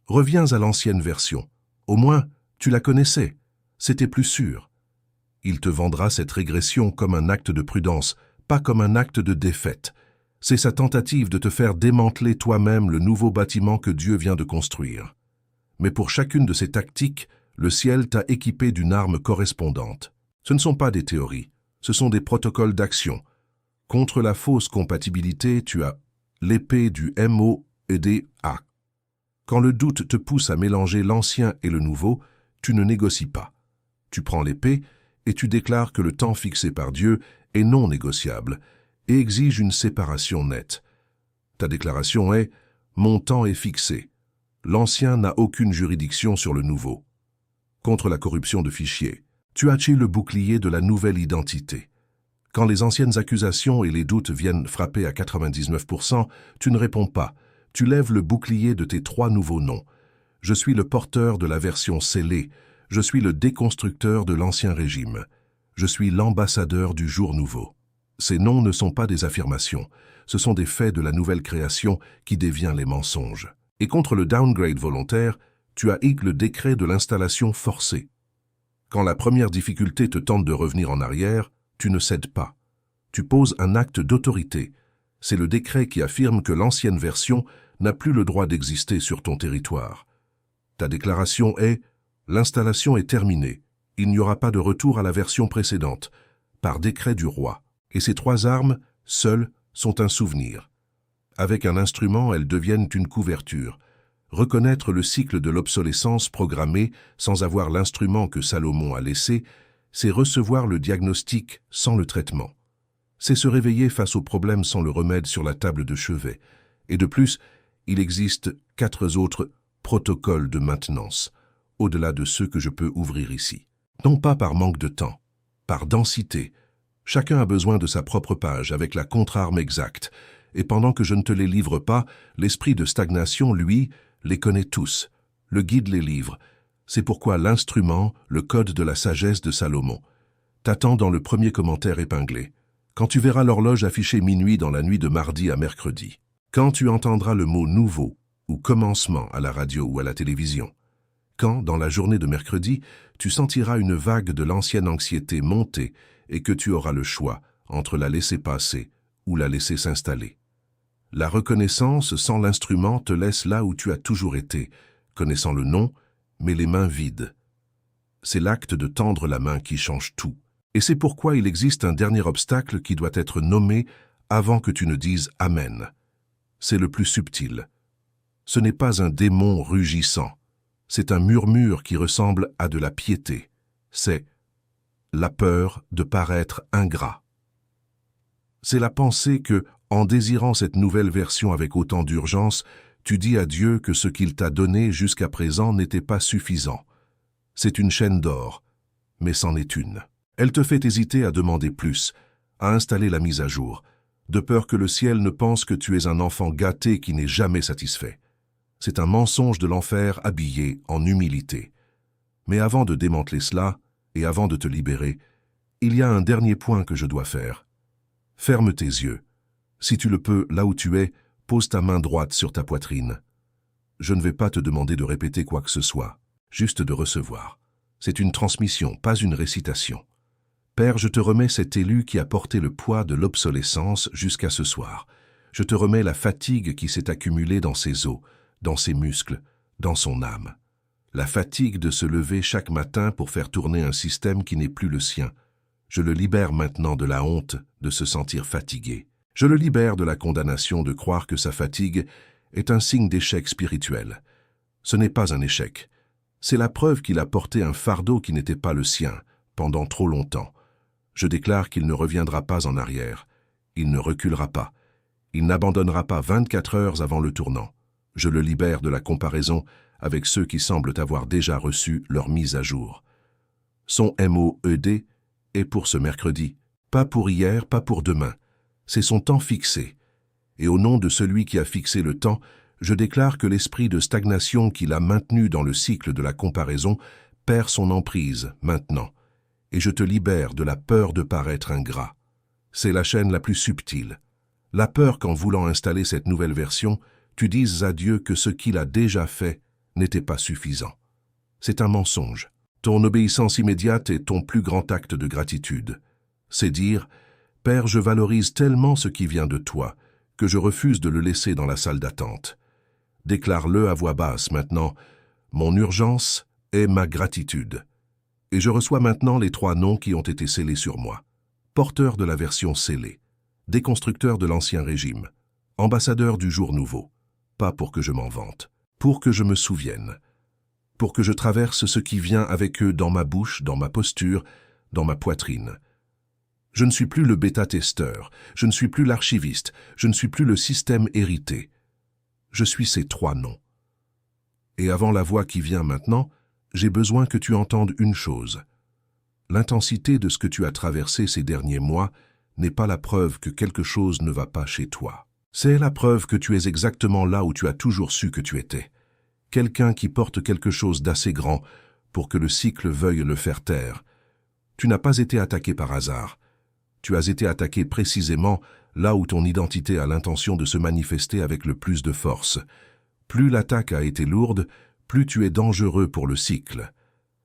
Reviens à l'ancienne version. Au moins, tu la connaissais. C'était plus sûr. Il te vendra cette régression comme un acte de prudence, pas comme un acte de défaite. C'est sa tentative de te faire démanteler toi-même le nouveau bâtiment que Dieu vient de construire. Mais pour chacune de ces tactiques, le ciel t'a équipé d'une arme correspondante. Ce ne sont pas des théories, ce sont des protocoles d'action. Contre la fausse compatibilité, tu as l'épée du MOEDA. Quand le doute te pousse à mélanger l'ancien et le nouveau, tu ne négocies pas. Tu prends l'épée et tu déclares que le temps fixé par Dieu est non négociable et exige une séparation nette. Ta déclaration est « Mon temps est fixé. L'ancien n'a aucune juridiction sur le nouveau. » Contre la corruption de fichiers, tu achètes le bouclier de la nouvelle identité. Quand les anciennes accusations et les doutes viennent frapper à 99%, tu ne réponds pas. Tu lèves le bouclier de tes 3 nouveaux noms. Je suis le porteur de la version scellée. Je suis le déconstructeur de l'ancien régime. Je suis l'ambassadeur du jour nouveau. Ces noms ne sont pas des affirmations. Ce sont des faits de la nouvelle création qui dévient les mensonges. Et contre le downgrade volontaire, tu as le décret de l'installation forcée. Quand la première difficulté te tente de revenir en arrière, tu ne cèdes pas. Tu poses un acte d'autorité. C'est le décret qui affirme que l'ancienne version n'a plus le droit d'exister sur ton territoire. Ta déclaration est « L'installation est terminée. Il n'y aura pas de retour à la version précédente, par décret du roi. » Et ces 3 armes, seules, sont un souvenir. Avec un instrument, elles deviennent une couverture. Reconnaître le cycle de l'obsolescence programmée sans avoir l'instrument que Salomon a laissé, c'est recevoir le diagnostic sans le traitement. C'est se réveiller face au problème sans le remède sur la table de chevet. Et de plus, il existe 4 autres protocoles de maintenance, au-delà de ceux que je peux ouvrir ici. Non pas par manque de temps, par densité. Chacun a besoin de sa propre page avec la contre-arme exacte. Et pendant que je ne te les livre pas, l'esprit de stagnation, lui, les connaît tous. Le guide les livre. C'est pourquoi l'instrument, le code de la sagesse de Salomon, t'attend dans le premier commentaire épinglé. quand tu verras l'horloge afficher minuit dans la nuit de mardi à mercredi, quand tu entendras le mot « nouveau » ou « commencement » à la radio ou à la télévision, quand, dans la journée de mercredi, tu sentiras une vague de l'ancienne anxiété monter et que tu auras le choix entre la laisser passer ou la laisser s'installer. La reconnaissance sans l'instrument te laisse là où tu as toujours été, connaissant le nom, mais les mains vides. C'est l'acte de tendre la main qui change tout. Et c'est pourquoi il existe un dernier obstacle qui doit être nommé avant que tu ne dises « Amen ». C'est le plus subtil. Ce n'est pas un démon rugissant. C'est un murmure qui ressemble à de la piété. C'est la peur de paraître ingrat. C'est la pensée que, en désirant cette nouvelle version avec autant d'urgence, tu dis à Dieu que ce qu'il t'a donné jusqu'à présent n'était pas suffisant. C'est une chaîne d'or, mais c'en est une. Elle te fait hésiter à demander plus, à installer la mise à jour, de peur que le ciel ne pense que tu es un enfant gâté qui n'est jamais satisfait. C'est un mensonge de l'enfer habillé en humilité. Mais avant de démanteler cela, et avant de te libérer, il y a un dernier point que je dois faire. Ferme tes yeux. Si tu le peux, là où tu es, pose ta main droite sur ta poitrine. Je ne vais pas te demander de répéter quoi que ce soit, juste de recevoir. C'est une transmission, pas une récitation. Père, je te remets cet élu qui a porté le poids de l'obsolescence jusqu'à ce soir. Je te remets la fatigue qui s'est accumulée dans ses os, dans ses muscles, dans son âme. La fatigue de se lever chaque matin pour faire tourner un système qui n'est plus le sien. Je le libère maintenant de la honte de se sentir fatigué. Je le libère de la condamnation de croire que sa fatigue est un signe d'échec spirituel. Ce n'est pas un échec. C'est la preuve qu'il a porté un fardeau qui n'était pas le sien, pendant trop longtemps. Je déclare qu'il ne reviendra pas en arrière. Il ne reculera pas. Il n'abandonnera pas 24 heures avant le tournant. Je le libère de la comparaison avec ceux qui semblent avoir déjà reçu leur mise à jour. Son MOED est pour ce mercredi, pas pour hier, pas pour demain. C'est son temps fixé. Et au nom de celui qui a fixé le temps, je déclare que l'esprit de stagnation qu'il a maintenu dans le cycle de la comparaison perd son emprise maintenant. Et je te libère de la peur de paraître ingrat. C'est la chaîne la plus subtile. La peur qu'en voulant installer cette nouvelle version, tu dises à Dieu que ce qu'il a déjà fait n'était pas suffisant. C'est un mensonge. Ton obéissance immédiate est ton plus grand acte de gratitude. C'est dire « Père, je valorise tellement ce qui vient de toi que je refuse de le laisser dans la salle d'attente. » Déclare-le à voix basse maintenant « Mon urgence est ma gratitude. » Et je reçois maintenant les 3 noms qui ont été scellés sur moi. Porteur de la version scellée, déconstructeur de l'ancien régime, ambassadeur du jour nouveau. Pas pour que je m'en vante, pour que je me souvienne, pour que je traverse ce qui vient avec eux dans ma bouche, dans ma posture, dans ma poitrine. Je ne suis plus le bêta-testeur, je ne suis plus l'archiviste, je ne suis plus le système hérité. Je suis ces 3 noms. Et avant la voix qui vient maintenant, j'ai besoin que tu entendes une chose. L'intensité de ce que tu as traversé ces derniers mois n'est pas la preuve que quelque chose ne va pas chez toi. C'est la preuve que tu es exactement là où tu as toujours su que tu étais. Quelqu'un qui porte quelque chose d'assez grand pour que le cycle veuille le faire taire. Tu n'as pas été attaqué par hasard. Tu as été attaqué précisément là où ton identité a l'intention de se manifester avec le plus de force. Plus l'attaque a été lourde, plus tu es dangereux pour le cycle.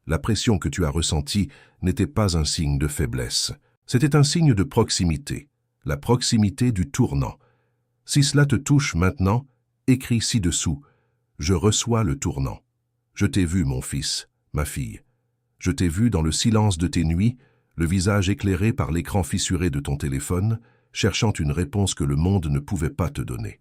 La pression que tu as ressentie n'était pas un signe de faiblesse. C'était un signe de proximité, la proximité du tournant. Si cela te touche maintenant, écris ci-dessous. Je reçois le tournant. Je t'ai vu, mon fils, ma fille. Je t'ai vu dans le silence de tes nuits, le visage éclairé par l'écran fissuré de ton téléphone, cherchant une réponse que le monde ne pouvait pas te donner.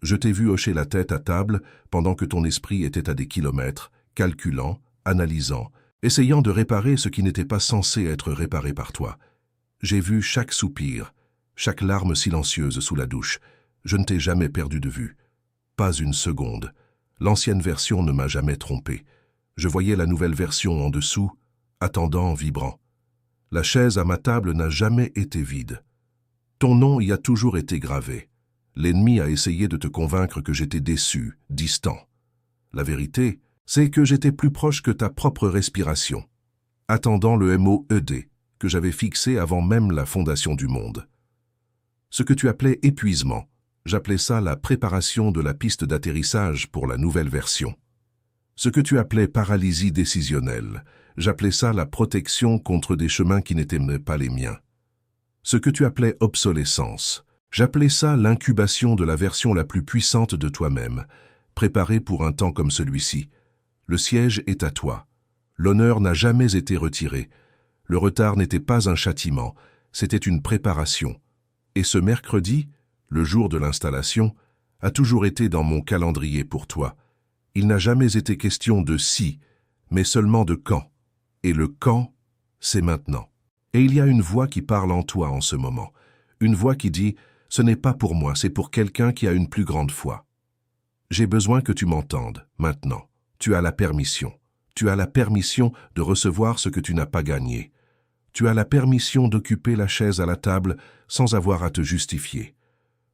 Je t'ai vu hocher la tête à table pendant que ton esprit était à des kilomètres, calculant, analysant, essayant de réparer ce qui n'était pas censé être réparé par toi. J'ai vu chaque soupir, chaque larme silencieuse sous la douche. Je ne t'ai jamais perdu de vue. Pas une seconde. L'ancienne version ne m'a jamais trompé. Je voyais la nouvelle version en dessous, attendant, vibrant. La chaise à ma table n'a jamais été vide. Ton nom y a toujours été gravé. L'ennemi a essayé de te convaincre que j'étais déçu, distant. La vérité, c'est que j'étais plus proche que ta propre respiration. Attendant le MOED, que j'avais fixé avant même la fondation du monde. Ce que tu appelais épuisement, j'appelais ça la préparation de la piste d'atterrissage pour la nouvelle version. Ce que tu appelais paralysie décisionnelle, j'appelais ça la protection contre des chemins qui n'étaient pas les miens. Ce que tu appelais obsolescence, j'appelais ça l'incubation de la version la plus puissante de toi-même, préparée pour un temps comme celui-ci. Le siège est à toi. L'honneur n'a jamais été retiré. Le retard n'était pas un châtiment, c'était une préparation. Et ce mercredi, le jour de l'installation, a toujours été dans mon calendrier pour toi. Il n'a jamais été question de si, mais seulement de quand. Et le quand, c'est maintenant. Et il y a une voix qui parle en toi en ce moment. Une voix qui dit « Ce n'est pas pour moi, c'est pour quelqu'un qui a une plus grande foi. » J'ai besoin que tu m'entendes, maintenant. Tu as la permission. Tu as la permission de recevoir ce que tu n'as pas gagné. Tu as la permission d'occuper la chaise à la table sans avoir à te justifier.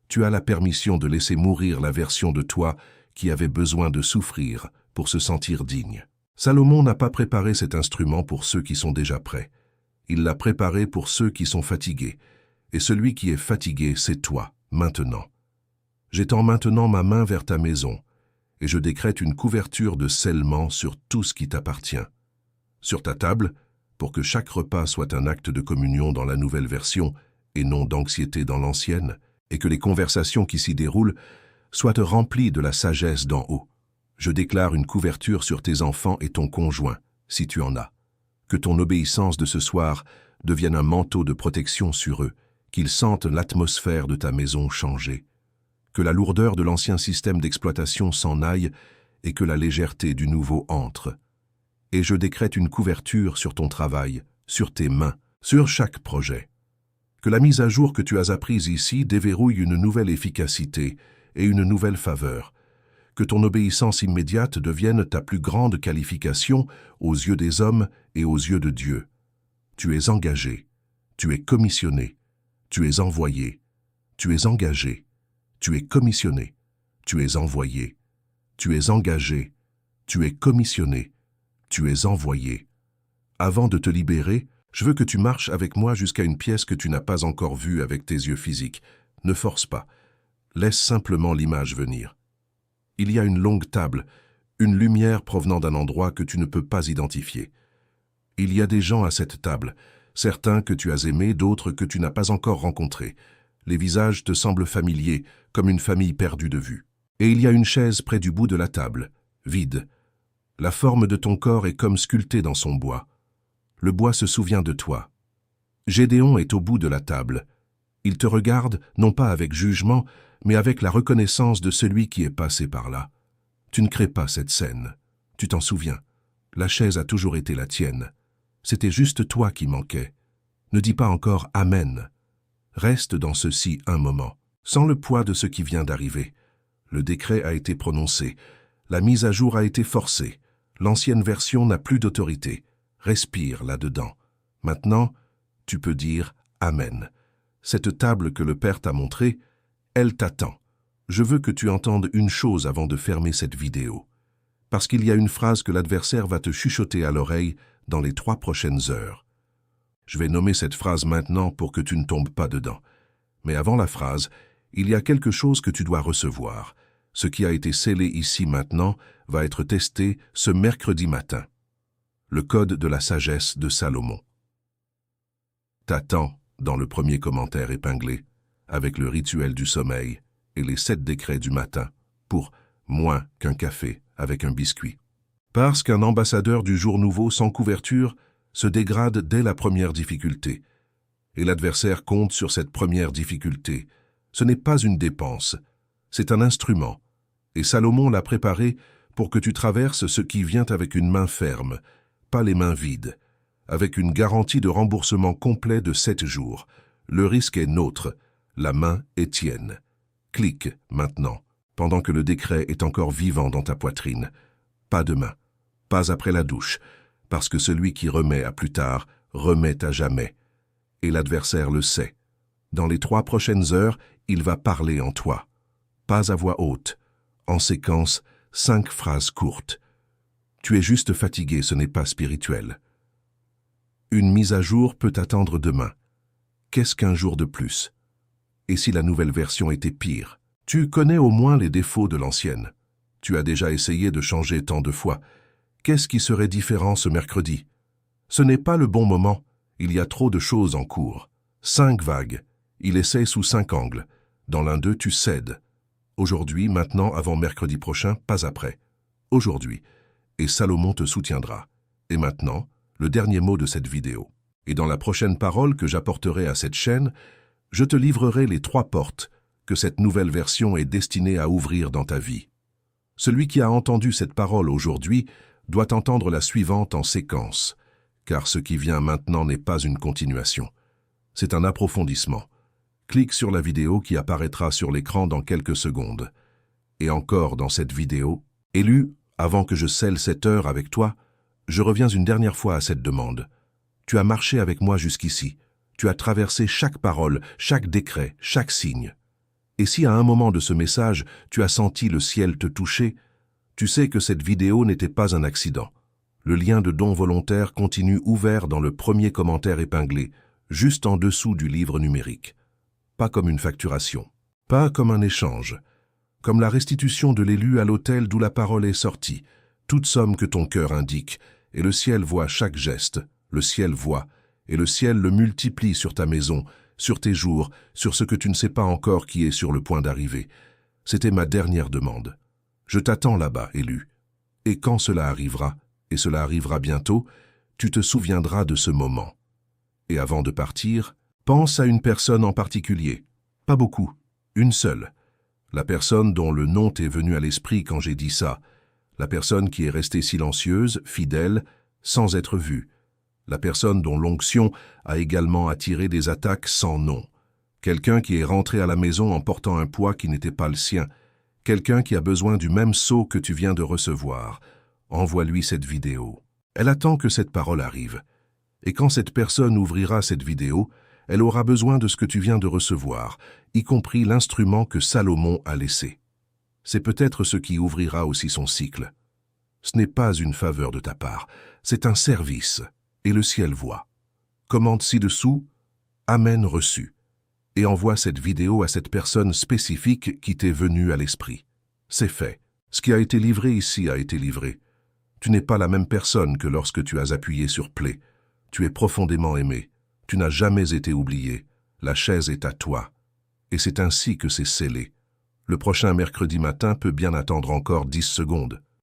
Tu as la permission de laisser mourir la version de toi qui avait besoin de souffrir pour se sentir digne. Salomon n'a pas préparé cet instrument pour ceux qui sont déjà prêts. Il l'a préparé pour ceux qui sont fatigués. Et celui qui est fatigué, c'est toi, maintenant. J'étends maintenant ma main vers ta maison, et je décrète une couverture de scellement sur tout ce qui t'appartient. Sur ta table, pour que chaque repas soit un acte de communion dans la nouvelle version et non d'anxiété dans l'ancienne, et que les conversations qui s'y déroulent soient remplies de la sagesse d'en haut. Je déclare une couverture sur tes enfants et ton conjoint, si tu en as. Que ton obéissance de ce soir devienne un manteau de protection sur eux, qu'ils sentent l'atmosphère de ta maison changer. Que la lourdeur de l'ancien système d'exploitation s'en aille et que la légèreté du nouveau entre. Et je décrète une couverture sur ton travail, sur tes mains, sur chaque projet. Que la mise à jour que tu as apprise ici déverrouille une nouvelle efficacité et une nouvelle faveur. Que ton obéissance immédiate devienne ta plus grande qualification aux yeux des hommes et aux yeux de Dieu. Tu es engagé, tu es commissionné, tu es envoyé, tu es engagé, tu es commissionné, tu es envoyé, tu es engagé, tu es commissionné, tu es envoyé. Avant de te libérer, je veux que tu marches avec moi jusqu'à une pièce que tu n'as pas encore vue avec tes yeux physiques. Ne force pas. Laisse simplement l'image venir. Il y a une longue table, une lumière provenant d'un endroit que tu ne peux pas identifier. Il y a des gens à cette table, certains que tu as aimés, d'autres que tu n'as pas encore rencontrés. Les visages te semblent familiers, comme une famille perdue de vue. Et il y a une chaise près du bout de la table, vide. La forme de ton corps est comme sculptée dans son bois. Le bois se souvient de toi. Gédéon est au bout de la table. Il te regarde, non pas avec jugement, mais avec la reconnaissance de celui qui est passé par là. Tu ne crées pas cette scène. Tu t'en souviens. La chaise a toujours été la tienne. C'était juste toi qui manquais. Ne dis pas encore « Amen ». Reste dans ceci un moment, sans le poids de ce qui vient d'arriver. Le décret a été prononcé. La mise à jour a été forcée. L'ancienne version n'a plus d'autorité. Respire là-dedans. Maintenant, tu peux dire « Amen ». Cette table que le Père t'a montrée, elle t'attend. Je veux que tu entendes une chose avant de fermer cette vidéo. Parce qu'il y a une phrase que l'adversaire va te chuchoter à l'oreille dans les 3 prochaines heures. Je vais nommer cette phrase maintenant pour que tu ne tombes pas dedans. Mais avant la phrase, il y a quelque chose que tu dois recevoir. Ce qui a été scellé ici maintenant va être testé ce mercredi matin. Le code de la sagesse de Salomon. T'attends dans le premier commentaire épinglé, avec le rituel du sommeil et les 7 décrets du matin, pour moins qu'un café avec un biscuit. Parce qu'un ambassadeur du jour nouveau sans couverture se dégrade dès la première difficulté. Et l'adversaire compte sur cette première difficulté. Ce n'est pas une dépense, c'est un instrument. Et Salomon l'a préparé pour que tu traverses ce qui vient avec une main ferme, pas les mains vides, avec une garantie de remboursement complet de 7 jours. Le risque est nôtre, la main est tienne. Clique maintenant, pendant que le décret est encore vivant dans ta poitrine. Pas demain, pas après la douche, parce que celui qui remet à plus tard remet à jamais. Et l'adversaire le sait. Dans les 3 prochaines heures, il va parler en toi. Pas à voix haute. En séquence, 5 phrases courtes. Tu es juste fatigué, ce n'est pas spirituel. Une mise à jour peut attendre demain. Qu'est-ce qu'un jour de plus? Et si la nouvelle version était pire? Tu connais au moins les défauts de l'ancienne. Tu as déjà essayé de changer tant de fois. Qu'est-ce qui serait différent ce mercredi? Ce n'est pas le bon moment. Il y a trop de choses en cours. 5 vagues. Il essaie sous 5 angles. Dans l'un d'eux, tu cèdes. Aujourd'hui, maintenant, avant mercredi prochain, pas après. Aujourd'hui. Et Salomon te soutiendra. Et maintenant, le dernier mot de cette vidéo. Et dans la prochaine parole que j'apporterai à cette chaîne, je te livrerai les 3 portes que cette nouvelle version est destinée à ouvrir dans ta vie. Celui qui a entendu cette parole aujourd'hui doit entendre la suivante en séquence, car ce qui vient maintenant n'est pas une continuation. C'est un approfondissement. Clique sur la vidéo qui apparaîtra sur l'écran dans quelques secondes. Et encore dans cette vidéo, élu, avant que je scelle cette heure avec toi, je reviens une dernière fois à cette demande. Tu as marché avec moi jusqu'ici. Tu as traversé chaque parole, chaque décret, chaque signe. Et si à un moment de ce message, tu as senti le ciel te toucher, tu sais que cette vidéo n'était pas un accident. Le lien de don volontaire continue ouvert dans le premier commentaire épinglé, juste en dessous du livre numérique. Pas comme une facturation, pas comme un échange, comme la restitution de l'élu à l'autel d'où la parole est sortie, toute somme que ton cœur indique, et le ciel voit chaque geste, le ciel voit, et le ciel le multiplie sur ta maison, sur tes jours, sur ce que tu ne sais pas encore qui est sur le point d'arriver. C'était ma dernière demande. Je t'attends là-bas, élu. Et quand cela arrivera, et cela arrivera bientôt, tu te souviendras de ce moment. Et avant de partir, pense à une personne en particulier. Pas beaucoup, une seule. La personne dont le nom t'est venu à l'esprit quand j'ai dit ça. La personne qui est restée silencieuse, fidèle, sans être vue. La personne dont l'onction a également attiré des attaques sans nom. Quelqu'un qui est rentré à la maison en portant un poids qui n'était pas le sien. Quelqu'un qui a besoin du même sceau que tu viens de recevoir. Envoie-lui cette vidéo. Elle attend que cette parole arrive. Et quand cette personne ouvrira cette vidéo, elle aura besoin de ce que tu viens de recevoir, y compris l'instrument que Salomon a laissé. C'est peut-être ce qui ouvrira aussi son cycle. Ce n'est pas une faveur de ta part, c'est un service. Et le ciel voit. Commente ci-dessous, Amen reçu, et envoie cette vidéo à cette personne spécifique qui t'est venue à l'esprit. C'est fait. Ce qui a été livré ici a été livré. Tu n'es pas la même personne que lorsque tu as appuyé sur Play. Tu es profondément aimé. Tu n'as jamais été oublié. La chaise est à toi. Et c'est ainsi que c'est scellé. Le prochain mercredi matin peut bien attendre encore 10 secondes.